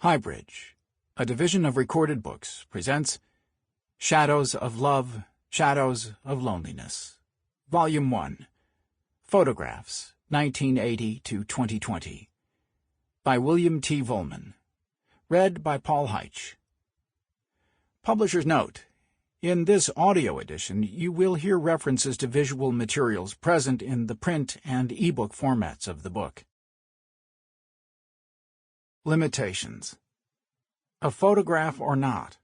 Highbridge, a division of Recorded Books, presents Shadows of Love, Shadows of Loneliness, Volume 1, Photographs, 1980 to 2020, by William T. Vollmann, read by Paul Heitsch. Publisher's note: in this audio edition, you will hear references to visual materials present in the print and ebook formats of the book. Limitations. A photograph or not?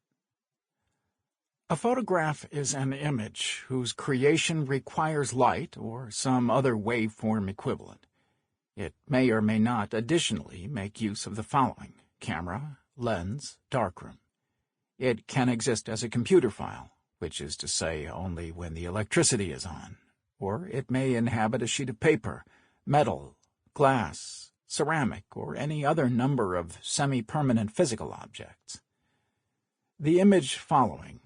A photograph is an image whose creation requires light or some other waveform equivalent. It may or may not additionally make use of the following: camera, lens, darkroom. It can exist as a computer file, which is to say only when the electricity is on, or it may inhabit a sheet of paper, metal, glass, ceramic, or any other number of semi-permanent physical objects. The image following,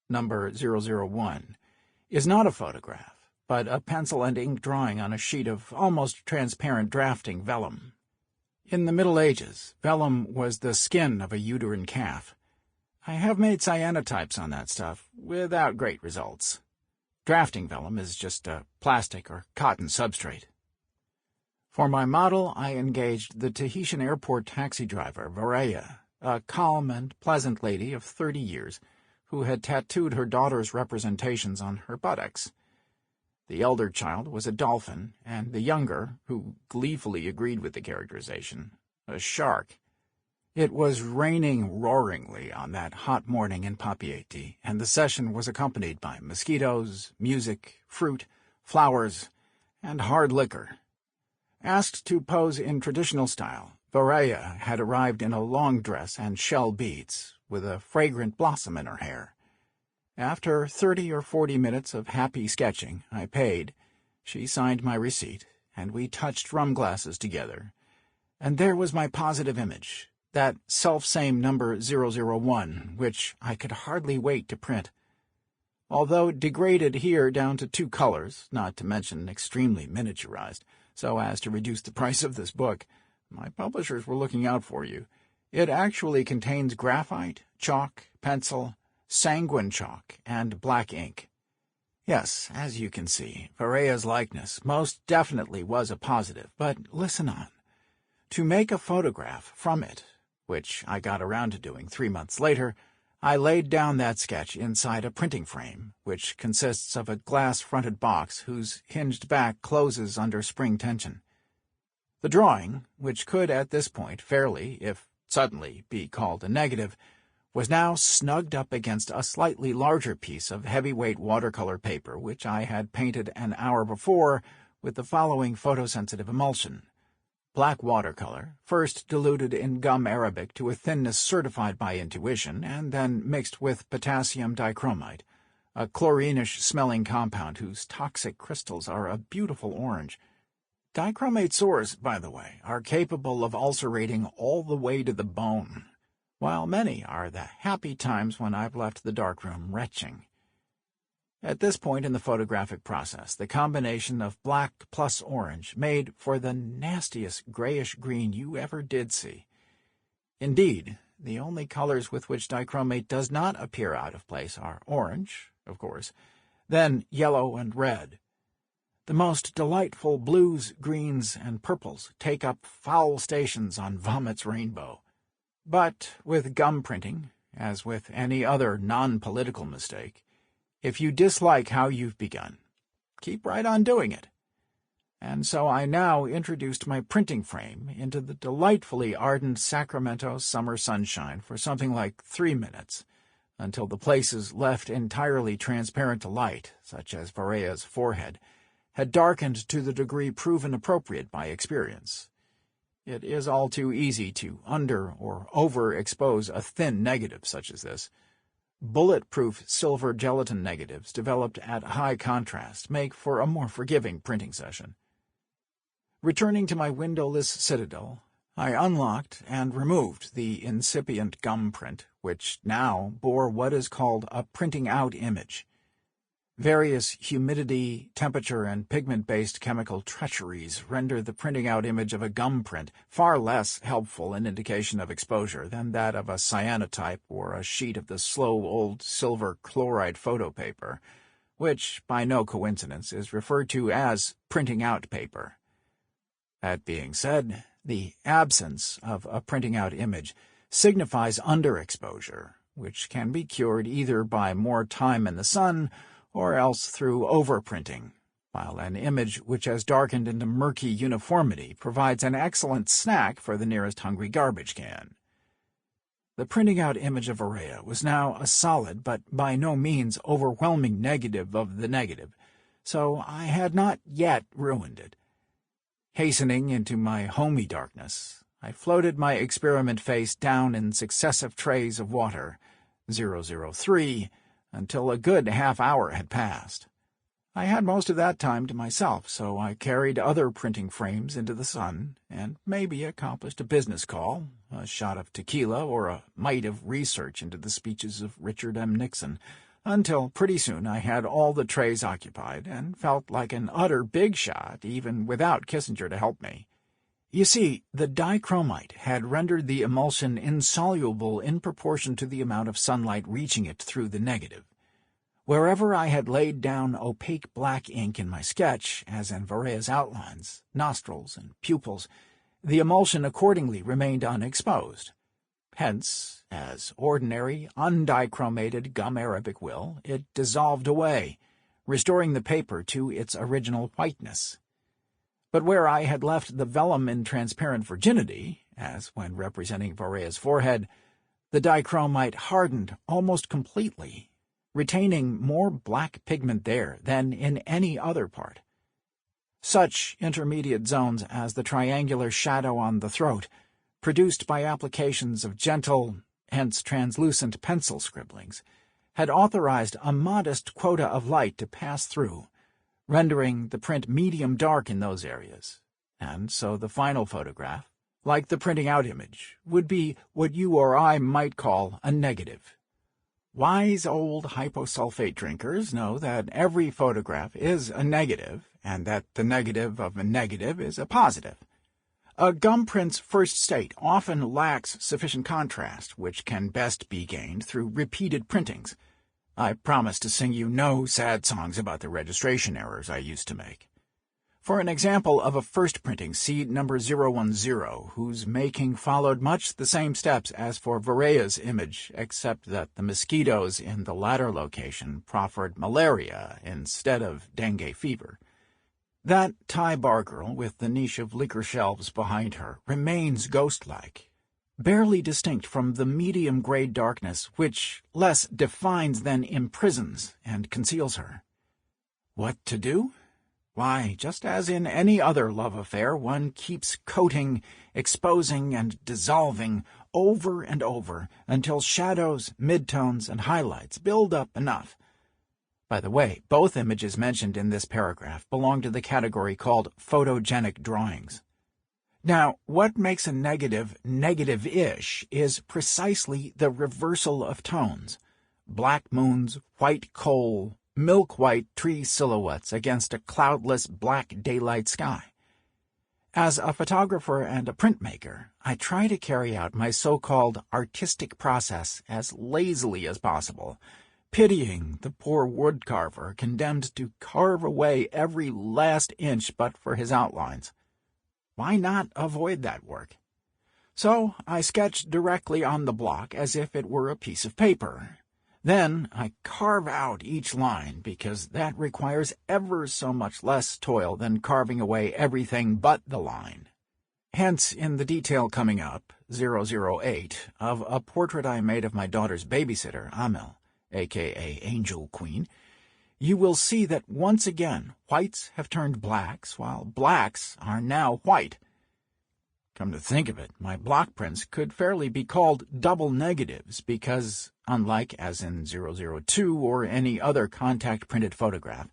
number 001, is not a photograph, but a pencil and ink drawing on a sheet of almost transparent drafting vellum. In the Middle Ages, vellum was the skin of a uterine calf. I have made cyanotypes on that stuff, without great results. Drafting vellum is just a plastic or cotton substrate. For my model, I engaged the Tahitian airport taxi driver, Varaya, a calm and pleasant lady of 30 years, who had tattooed her daughter's representations on her buttocks. The elder child was a dolphin, and the younger, who gleefully agreed with the characterization, a shark. It was raining roaringly on that hot morning in Papeete, and the session was accompanied by mosquitoes, music, fruit, flowers, and hard liquor. Asked to pose in traditional style, Varaya had arrived in a long dress and shell beads, with a fragrant blossom in her hair. After 30 or 40 minutes of happy sketching, I paid. She signed my receipt, and we touched rum glasses together. And there was my positive image, that self-same number 001, which I could hardly wait to print. Although degraded here down to 2 colors, not to mention extremely miniaturized, so as to reduce the price of this book, my publishers were looking out for you. It actually contains graphite, chalk, pencil, sanguine chalk, and black ink. Yes, as you can see, Varaya's likeness most definitely was a positive, but listen on. To make a photograph from it, which I got around to doing 3 months later, I laid down that sketch inside a printing frame, which consists of a glass-fronted box whose hinged back closes under spring tension. The drawing, which could at this point fairly, if suddenly, be called a negative, was now snugged up against a slightly larger piece of heavyweight watercolor paper which I had painted an hour before with the following photosensitive emulsion: black watercolor, first diluted in gum arabic to a thinness certified by intuition, and then mixed with potassium dichromate, a chlorinish-smelling compound whose toxic crystals are a beautiful orange. Dichromate sores, by the way, are capable of ulcerating all the way to the bone, while many are the happy times when I've left the darkroom retching. At this point in the photographic process, the combination of black plus orange made for the nastiest grayish-green you ever did see. Indeed, the only colors with which dichromate does not appear out of place are orange, of course, then yellow and red. The most delightful blues, greens, and purples take up foul stations on Vomit's rainbow. But with gum printing, as with any other non-political mistake, if you dislike how you've begun, keep right on doing it. And so I now introduced my printing frame into the delightfully ardent Sacramento summer sunshine for something like 3 minutes, until the places left entirely transparent to light, such as Varaya's forehead, had darkened to the degree proven appropriate by experience. It is all too easy to under- or overexpose a thin negative such as this. Bulletproof silver gelatin negatives developed at high contrast make for a more forgiving printing session. Returning to my windowless citadel, I unlocked and removed the incipient gum print, which now bore what is called a printing out image. Various humidity, temperature, and pigment-based chemical treacheries render the printing out image of a gum print far less helpful an indication of exposure than that of a cyanotype or a sheet of the slow old silver chloride photo paper, which, by no coincidence, is referred to as printing out paper. That being said, the absence of a printing out image signifies underexposure, which can be cured either by more time in the sun or else through overprinting, while an image which has darkened into murky uniformity provides an excellent snack for the nearest hungry garbage can. The printing out image of Aurea was now a solid but by no means overwhelming negative of the negative, so I had not yet ruined it. Hastening into my homey darkness, I floated my experiment face down in successive trays of water, 003, until a good half-hour had passed. I had most of that time to myself, so I carried other printing frames into the sun, and maybe accomplished a business call, a shot of tequila, or a mite of research into the speeches of Richard M. Nixon, until pretty soon I had all the trays occupied, and felt like an utter big shot, even without Kissinger to help me. You see, the dichromite had rendered the emulsion insoluble in proportion to the amount of sunlight reaching it through the negative. Wherever I had laid down opaque black ink in my sketch, as in Aurea's outlines, nostrils, and pupils, the emulsion accordingly remained unexposed. Hence, as ordinary, undichromated gum Arabic will, it dissolved away, restoring the paper to its original whiteness. But where I had left the vellum in transparent virginity, as when representing Aurea's forehead, the dichromite hardened almost completely, retaining more black pigment there than in any other part. Such intermediate zones as the triangular shadow on the throat, produced by applications of gentle, hence translucent pencil scribblings, had authorized a modest quota of light to pass through, rendering the print medium dark in those areas, and so the final photograph, like the printing out image, would be what you or I might call a negative. Wise old hyposulfate drinkers know that every photograph is a negative, and that the negative of a negative is a positive. A gum print's first state often lacks sufficient contrast, which can best be gained through repeated printings. I promise to sing you no sad songs about the registration errors I used to make. For an example of a first printing, see number 010, whose making followed much the same steps as for Aurea's image, except that the mosquitoes in the latter location proffered malaria instead of dengue fever. That Thai bar girl with the niche of liquor shelves behind her remains ghost-like, barely distinct from the medium-grade darkness which less defines than imprisons and conceals her. What to do? Why, just as in any other love affair, one keeps coating, exposing, and dissolving over and over until shadows, midtones, and highlights build up enough. By the way, both images mentioned in this paragraph belong to the category called photogenic drawings. Now, what makes a negative negative-ish is precisely the reversal of tones. Black moons, white coal, milk-white tree silhouettes against a cloudless black daylight sky. As a photographer and a printmaker, I try to carry out my so-called artistic process as lazily as possible, pitying the poor woodcarver condemned to carve away every last inch but for his outlines. Why not avoid that work? So I sketch directly on the block as if it were a piece of paper. Then I carve out each line, because that requires ever so much less toil than carving away everything but the line. Hence, in the detail coming up, 008, of a portrait I made of my daughter's babysitter, Amel, a.k.a. Angel Queen, you will see that once again whites have turned blacks, while blacks are now white. Come to think of it, my block prints could fairly be called double negatives because, unlike as in 002 or any other contact-printed photograph,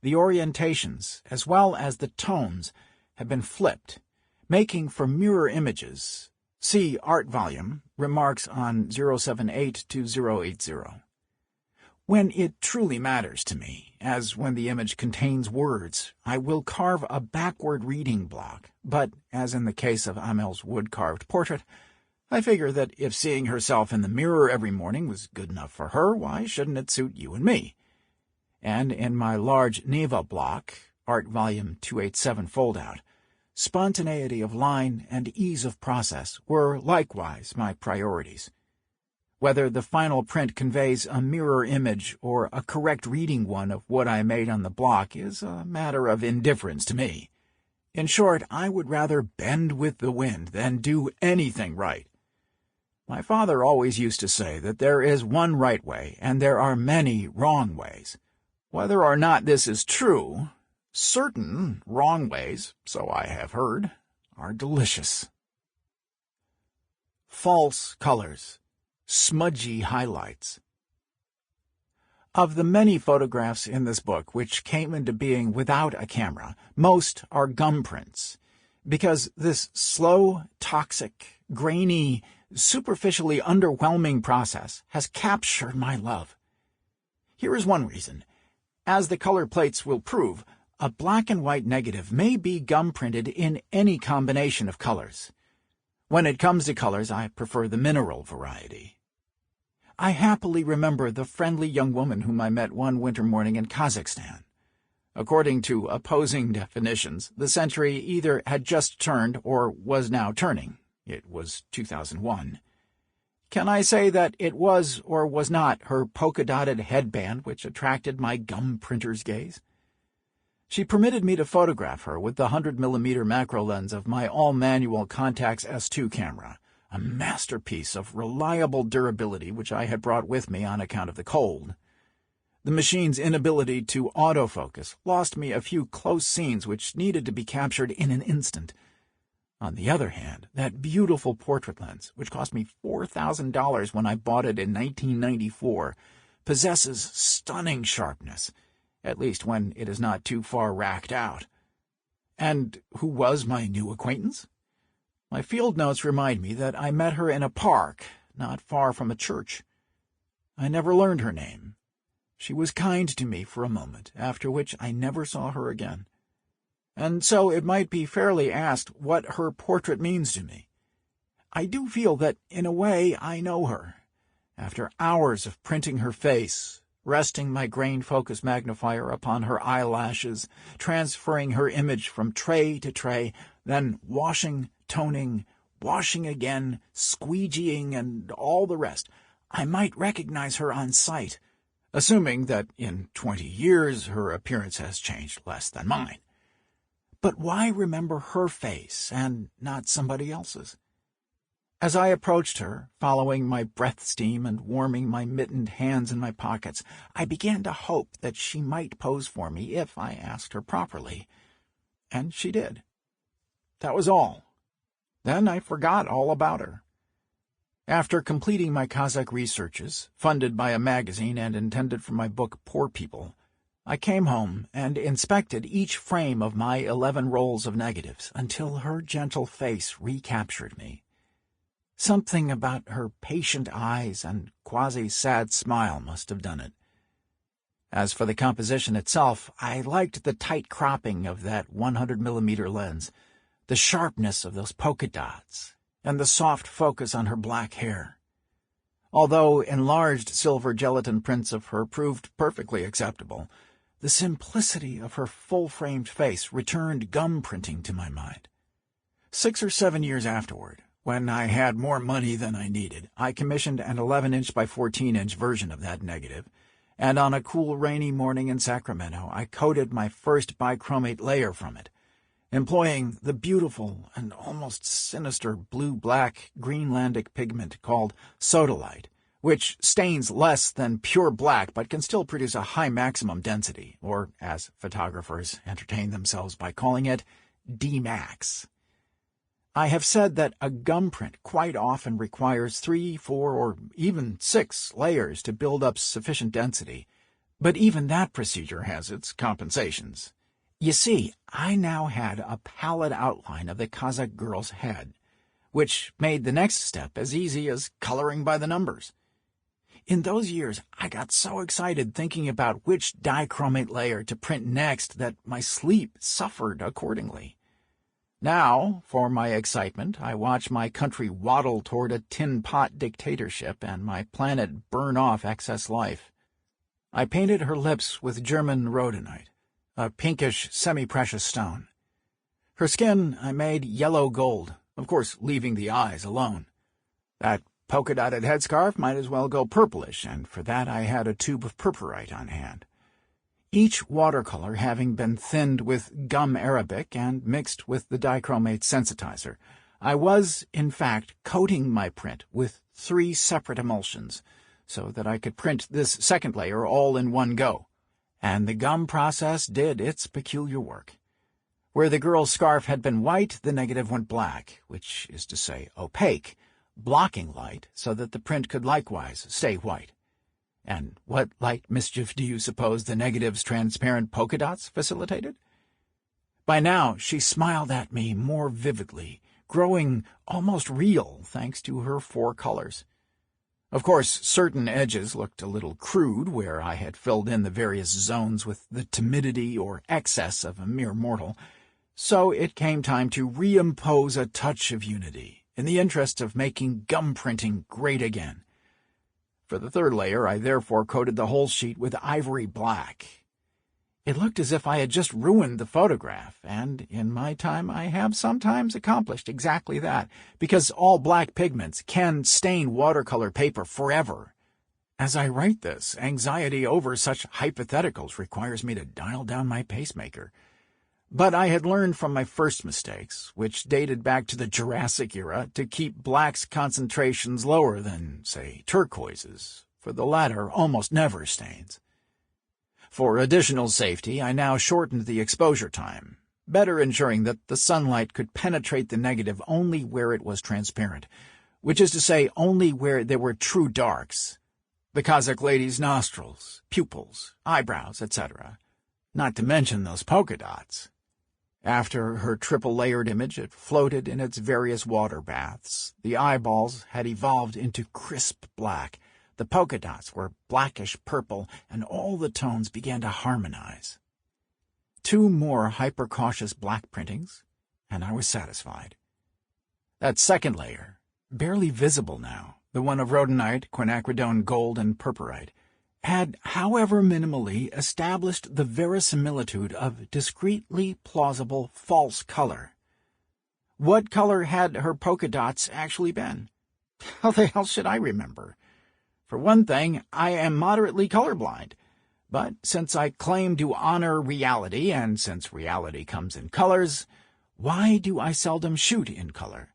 the orientations, as well as the tones, have been flipped, making for mirror images. See Art Volume, Remarks on 078 to 080. When it truly matters to me, as when the image contains words, I will carve a backward reading block, but, as in the case of Amel's wood-carved portrait, I figure that if seeing herself in the mirror every morning was good enough for her, why shouldn't it suit you and me? And in my large Neva block, Art Volume 287 foldout, spontaneity of line and ease of process were likewise my priorities. Whether the final print conveys a mirror image or a correct reading one of what I made on the block is a matter of indifference to me. In short, I would rather bend with the wind than do anything right. My father always used to say that there is one right way and there are many wrong ways. Whether or not this is true, certain wrong ways, so I have heard, are delicious. False colors. Smudgy highlights. Of the many photographs in this book which came into being without a camera, most are gum prints, because this slow, toxic, grainy, superficially underwhelming process has captured my love. Here is one reason. As the color plates will prove, a black and white negative may be gum printed in any combination of colors. When it comes to colors, I prefer the mineral variety. I happily remember the friendly young woman whom I met one winter morning in Kazakhstan. According to opposing definitions, the century either had just turned or was now turning. It was 2001. Can I say that it was or was not her polka-dotted headband which attracted my gum printer's gaze? She permitted me to photograph her with the 100mm macro lens of my all-manual Contax S2 camera, a masterpiece of reliable durability which I had brought with me on account of the cold. The machine's inability to autofocus lost me a few close scenes which needed to be captured in an instant. On the other hand, that beautiful portrait lens, which cost me $4,000 when I bought it in 1994, possesses stunning sharpness, at least when it is not too far racked out. And who was my new acquaintance? My field notes remind me that I met her in a park, not far from a church. I never learned her name. She was kind to me for a moment, after which I never saw her again. And so it might be fairly asked what her portrait means to me. I do feel that, in a way, I know her. After hours of printing her face, resting my grain focus magnifier upon her eyelashes, transferring her image from tray to tray, then washing, toning, washing again, squeegeeing, and all the rest, I might recognize her on sight, assuming that in 20 years her appearance has changed less than mine. But why remember her face and not somebody else's? As I approached her, following my breath steam and warming my mittened hands in my pockets, I began to hope that she might pose for me if I asked her properly. And she did. That was all. Then I forgot all about her. After completing my Kazakh researches, funded by a magazine and intended for my book Poor People, I came home and inspected each frame of my 11 rolls of negatives until her gentle face recaptured me. Something about her patient eyes and quasi-sad smile must have done it. As for the composition itself, I liked the tight cropping of that 100mm lens, the sharpness of those polka dots, and the soft focus on her black hair. Although enlarged silver gelatin prints of her proved perfectly acceptable, the simplicity of her full-framed face returned gum printing to my mind. 6 or 7 years afterward, when I had more money than I needed, I commissioned an 11-inch by 14-inch version of that negative, and on a cool, rainy morning in Sacramento, I coated my first bichromate layer from it, employing the beautiful and almost sinister blue-black Greenlandic pigment called sodalite, which stains less than pure black but can still produce a high maximum density, or, as photographers entertain themselves by calling it, D-max. I have said that a gum print quite often requires 3, 4, or even 6 layers to build up sufficient density, but even that procedure has its compensations. You see, I now had a pallid outline of the Kazakh girl's head, which made the next step as easy as coloring by the numbers. In those years, I got so excited thinking about which dichromate layer to print next that my sleep suffered accordingly. Now, for my excitement, I watch my country waddle toward a tin pot dictatorship and my planet burn off excess life. I painted her lips with German rhodonite, a pinkish semi-precious stone. Her skin I made yellow gold, of course leaving the eyes alone. That polka-dotted headscarf might as well go purplish, and for that I had a tube of purpurite on hand. Each watercolor having been thinned with gum arabic and mixed with the dichromate sensitizer, I was, in fact, coating my print with 3 separate emulsions, so that I could print this second layer all in one go. And the gum process did its peculiar work. Where the girl's scarf had been white, the negative went black, which is to say opaque, blocking light so that the print could likewise stay white. And what light mischief do you suppose the negative's transparent polka dots facilitated? By now she smiled at me more vividly, growing almost real thanks to her 4 colors. Of course, certain edges looked a little crude where I had filled in the various zones with the timidity or excess of a mere mortal, so it came time to reimpose a touch of unity in the interest of making gum printing great again. For the 3rd layer, I therefore coated the whole sheet with ivory black. It looked as if I had just ruined the photograph, and in my time I have sometimes accomplished exactly that, because all black pigments can stain watercolor paper forever. As I write this, anxiety over such hypotheticals requires me to dial down my pacemaker. But I had learned from my first mistakes, which dated back to the Jurassic era, to keep blacks' concentrations lower than, say, turquoises, for the latter almost never stains. For additional safety, I now shortened the exposure time, better ensuring that the sunlight could penetrate the negative only where it was transparent, which is to say only where there were true darks, the Kazakh lady's nostrils, pupils, eyebrows, etc., not to mention those polka dots. After her triple-layered image had floated in its various water baths, the eyeballs had evolved into crisp black, the polka dots were blackish purple, and all the tones began to harmonize. 2 more hyper-cautious black printings, and I was satisfied. That 2nd layer, barely visible now, the one of rhodonite, quinacridone gold, and purpurite, had, however minimally, established the verisimilitude of discreetly plausible false color. What color had her polka dots actually been? How the hell should I remember? For one thing, I am moderately colorblind, but since I claim to honor reality, and since reality comes in colors, why do I seldom shoot in color?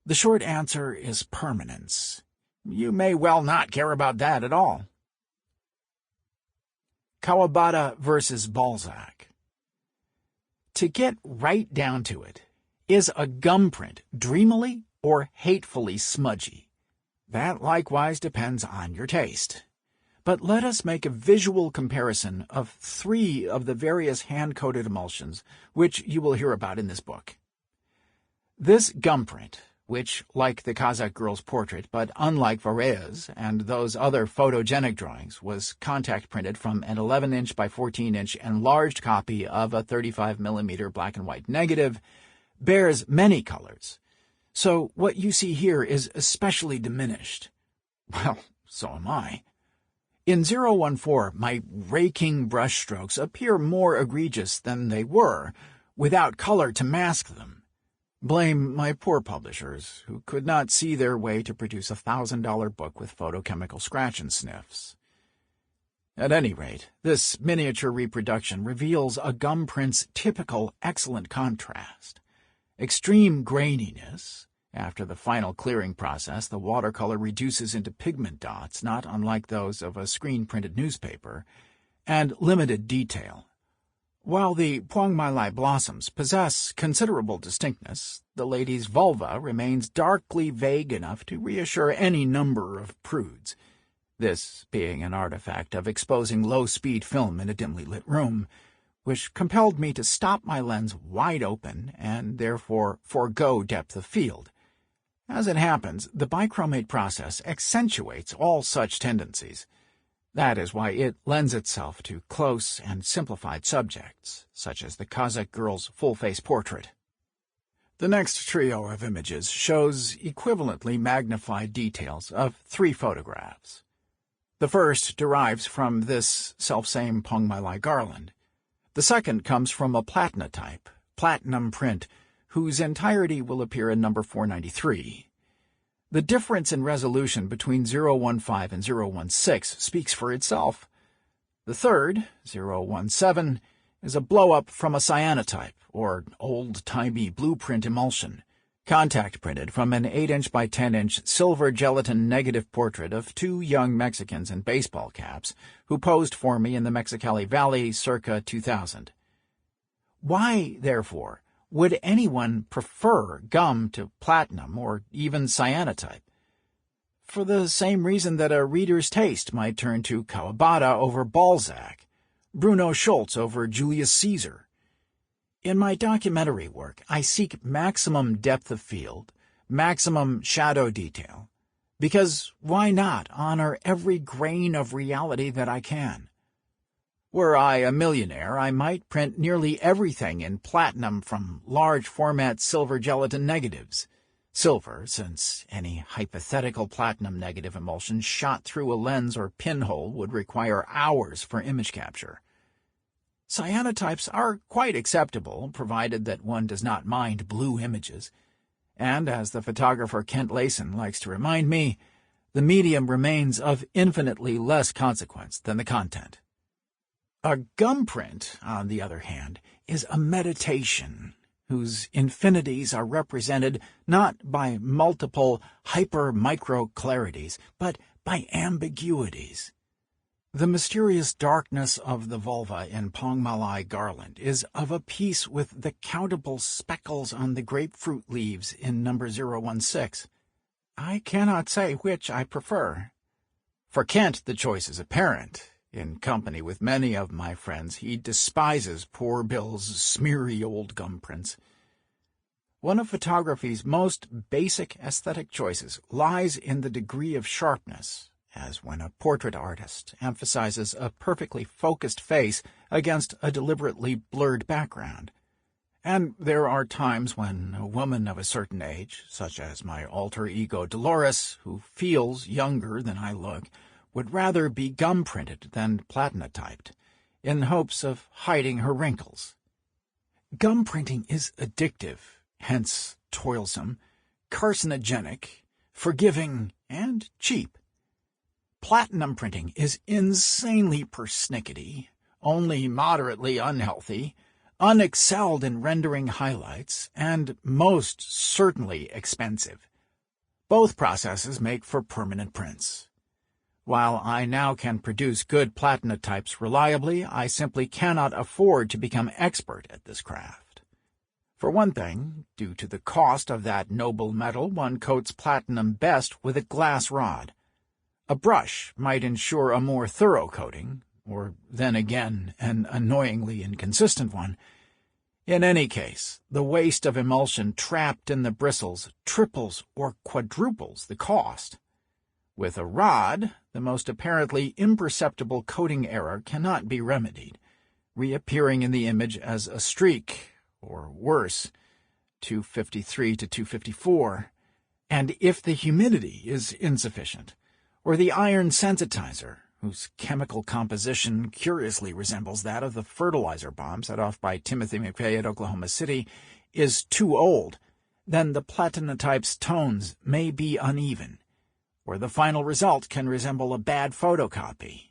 The short answer is permanence. You may well not care about that at all. Kawabata versus Balzac. To get right down to it, is a gum print dreamily or hatefully smudgy? That likewise depends on your taste. But let us make a visual comparison of 3 of the various hand-coated emulsions, which you will hear about in this book. This gum print, which, like the Kazakh girl's portrait, but unlike Varea's and those other photogenic drawings, was contact-printed from an 11-inch by 14-inch enlarged copy of a 35mm black-and-white negative, bears many colors. So what you see here is especially diminished. Well, so am I. In 014, my raking brushstrokes appear more egregious than they were, without color to mask them. Blame my poor publishers, who could not see their way to produce a $1,000 book with photochemical scratch and sniffs. At any rate, this miniature reproduction reveals a gum print's typical excellent contrast. Extreme graininess. After the final clearing process, the watercolor reduces into pigment dots, not unlike those of a screen-printed newspaper, and limited detail. While the Puangmalai blossoms possess considerable distinctness, the lady's vulva remains darkly vague enough to reassure any number of prudes, this being an artifact of exposing low-speed film in a dimly lit room, which compelled me to stop my lens wide open and therefore forego depth of field. As it happens, the bichromate process accentuates all such tendencies. That is why it lends itself to close and simplified subjects, such as the Kazakh girl's full-face portrait. The next trio of images shows equivalently magnified details of 3 photographs. The first derives from this selfsame Pongmalai garland. The second comes from a platinotype, platinum print, whose entirety will appear in number 493. The difference in resolution between 015 and 016 speaks for itself. The third, 017, is a blow-up from a cyanotype, or old-timey blueprint emulsion, contact printed from an 8-inch by 10-inch silver gelatin negative portrait of 2 young Mexicans in baseball caps who posed for me in the Mexicali Valley circa 2000. Why, therefore, would anyone prefer gum to platinum or even cyanotype? For the same reason that a reader's taste might turn to Kawabata over Balzac, Bruno Schultz over Julius Caesar. In my documentary work, I seek maximum depth of field, maximum shadow detail, because why not honor every grain of reality that I can? Were I a millionaire, I might print nearly everything in platinum from large-format silver gelatin negatives. Silver, since any hypothetical platinum negative emulsion shot through a lens or pinhole would require hours for image capture. Cyanotypes are quite acceptable, provided that one does not mind blue images. And, as the photographer Kent Layson likes to remind me, the medium remains of infinitely less consequence than the content. A gum print, on the other hand, is a meditation, whose infinities are represented not by multiple hyper-micro-clarities, but by ambiguities. The mysterious darkness of the vulva in Pongmalai garland is of a piece with the countable speckles on the grapefruit leaves in number 016. I cannot say which I prefer. For Kent the choice is apparent. In company with many of my friends, he despises poor Bill's smeary old gum prints. One of photography's most basic aesthetic choices lies in the degree of sharpness, as when a portrait artist emphasizes a perfectly focused face against a deliberately blurred background. And there are times when a woman of a certain age, such as my alter ego Dolores, who feels younger than I look, would rather be gum-printed than platinotyped, in hopes of hiding her wrinkles. Gum printing is addictive, hence toilsome, carcinogenic, forgiving, and cheap. Platinum printing is insanely persnickety, only moderately unhealthy, unexcelled in rendering highlights, and most certainly expensive. Both processes make for permanent prints. While I now can produce good platinotypes reliably, I simply cannot afford to become expert at this craft. For one thing, due to the cost of that noble metal, one coats platinum best with a glass rod. A brush might ensure a more thorough coating, or then again an annoyingly inconsistent one. In any case, the waste of emulsion trapped in the bristles triples or quadruples the cost. With a rod, the most apparently imperceptible coating error cannot be remedied, reappearing in the image as a streak, or worse, 253 to 254, and if the humidity is insufficient, or the iron sensitizer, whose chemical composition curiously resembles that of the fertilizer bomb set off by Timothy McVeigh at Oklahoma City, is too old, then the platinotype's tones may be uneven, or the final result can resemble a bad photocopy.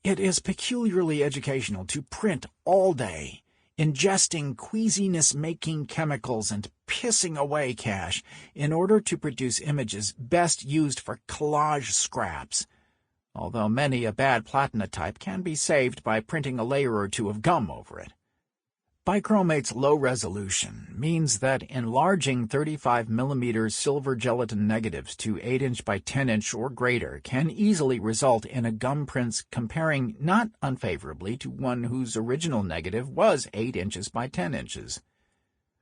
It is peculiarly educational to print all day, ingesting queasiness-making chemicals and pissing away cash in order to produce images best used for collage scraps, although many a bad platinotype can be saved by printing a layer or two of gum over it. Bichromate's low resolution means that enlarging 35mm silver gelatin negatives to 8-inch by 10-inch or greater can easily result in a gum print comparing not unfavorably to one whose original negative was 8 inches by 10 inches.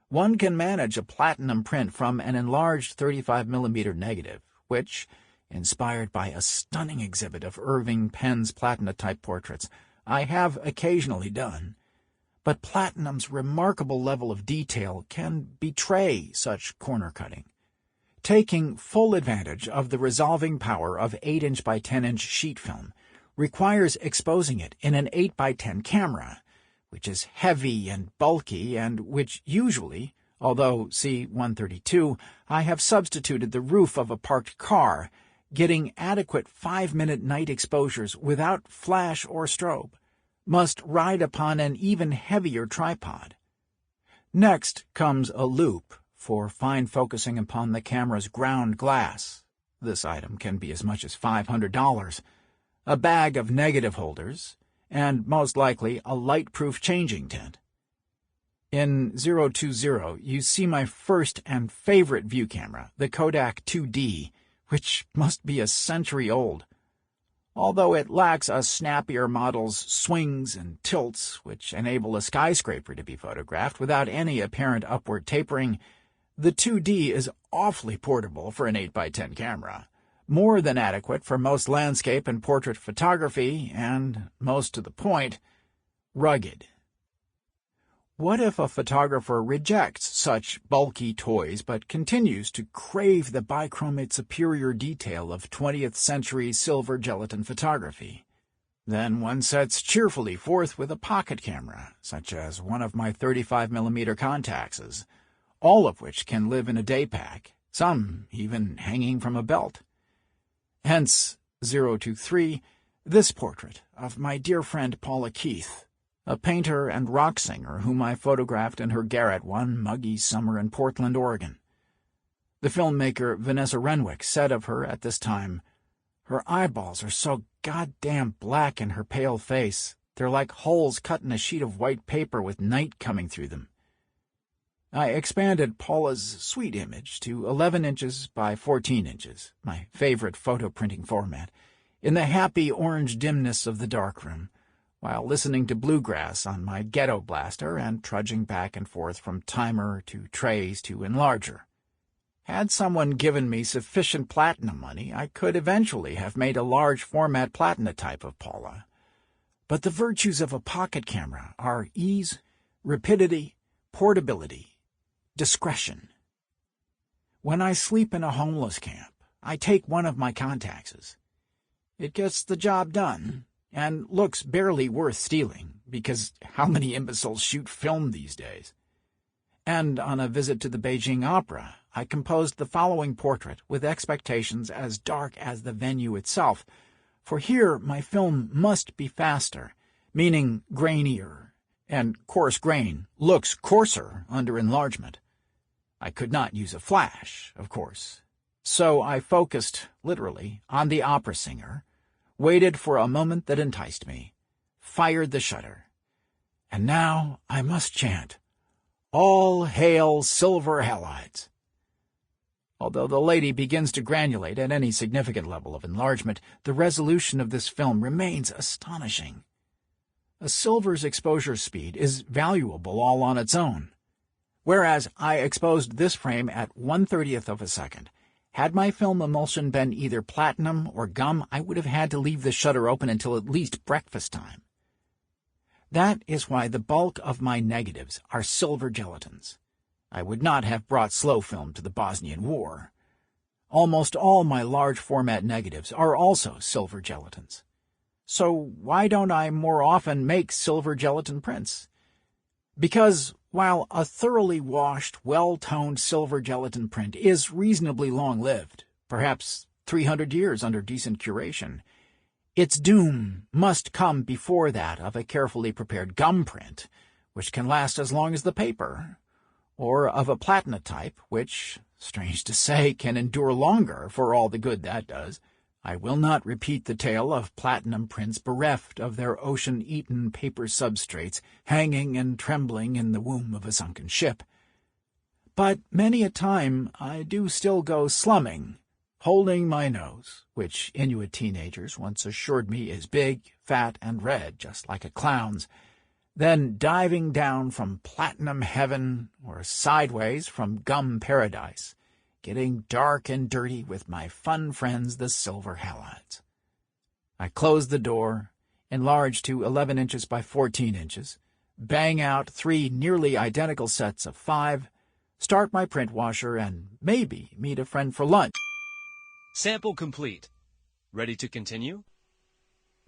one can manage a platinum print from an enlarged 35mm negative, which, inspired by a stunning exhibit of Irving Penn's Platinatype portraits, I have occasionally done. But platinum's remarkable level of detail can betray such corner-cutting. Taking full advantage of the resolving power of 8" by 10" sheet film requires exposing it in an 8 by 10 camera, which is heavy and bulky and which usually, although see 132, I have substituted the roof of a parked car, getting adequate 5-minute night exposures without flash or strobe, must ride upon an even heavier tripod. Next comes a loop for fine focusing upon the camera's ground glass. This item can be as much as $500, a bag of negative holders, and most likely a light-proof changing tent. In 020, you see my first and favorite view camera, the Kodak 2D, which must be a century old. Although it lacks a snappier model's swings and tilts which enable a skyscraper to be photographed without any apparent upward tapering, the 2D is awfully portable for an 8 by 10 camera, more than adequate for most landscape and portrait photography, and, most to the point, rugged. What if a photographer rejects such bulky toys but continues to crave the bichromate superior detail of 20th century silver gelatin photography? Then one sets cheerfully forth with a pocket camera, such as one of my 35mm Contaxes, all of which can live in a day pack, some even hanging from a belt. Hence, 023, this portrait of my dear friend Paula Keith, a painter and rock singer whom I photographed in her garret one muggy summer in Portland, Oregon. The filmmaker Vanessa Renwick said of her at this time, "Her eyeballs are so goddamn black in her pale face, they're like holes cut in a sheet of white paper with night coming through them." I expanded Paula's sweet image to 11 inches by 14 inches, my favorite photo printing format, in the happy orange dimness of the darkroom, while listening to bluegrass on my ghetto blaster and trudging back and forth from timer to trays to enlarger. Had someone given me sufficient platinum money, I could eventually have made a large format Platinatype of Paula. But the virtues of a pocket camera are ease, rapidity, portability, discretion. When I sleep in a homeless camp, I take one of my Contaxes. It gets the job done, and looks barely worth stealing, because how many imbeciles shoot film these days? And on a visit to the Beijing Opera, I composed the following portrait with expectations as dark as the venue itself, for here my film must be faster, meaning grainier, and coarse grain looks coarser under enlargement. I could not use a flash, of course, so I focused, literally, on the opera singer, waited for a moment that enticed me, fired the shutter. And now I must chant, "All hail silver halides." Although the lady begins to granulate at any significant level of enlargement, the resolution of this film remains astonishing. A silver's exposure speed is valuable all on its own. Whereas I exposed this frame at 1/30th of a second, had my film emulsion been either platinum or gum, I would have had to leave the shutter open until at least breakfast time. That is why the bulk of my negatives are silver gelatins. I would not have brought slow film to the Bosnian War. Almost all my large format negatives are also silver gelatins. So why don't I more often make silver gelatin prints? Because while a thoroughly washed, well-toned silver gelatin print is reasonably long-lived, perhaps 300 years under decent curation, its doom must come before that of a carefully prepared gum print, which can last as long as the paper, or of a Platinatype, which, strange to say, can endure longer for all the good that does. I will not repeat the tale of platinum prints bereft of their ocean-eaten paper substrates, hanging and trembling in the womb of a sunken ship. But many a time I do still go slumming, holding my nose, which Inuit teenagers once assured me is big, fat, and red, just like a clown's, then diving down from platinum heaven or sideways from gum paradise, getting dark and dirty with my fun friends the silver halides. I close the door, enlarge to 11 inches by 14 inches, bang out 3 nearly identical sets of 5, start my print washer, and maybe meet a friend for lunch. Sample complete. Ready to continue?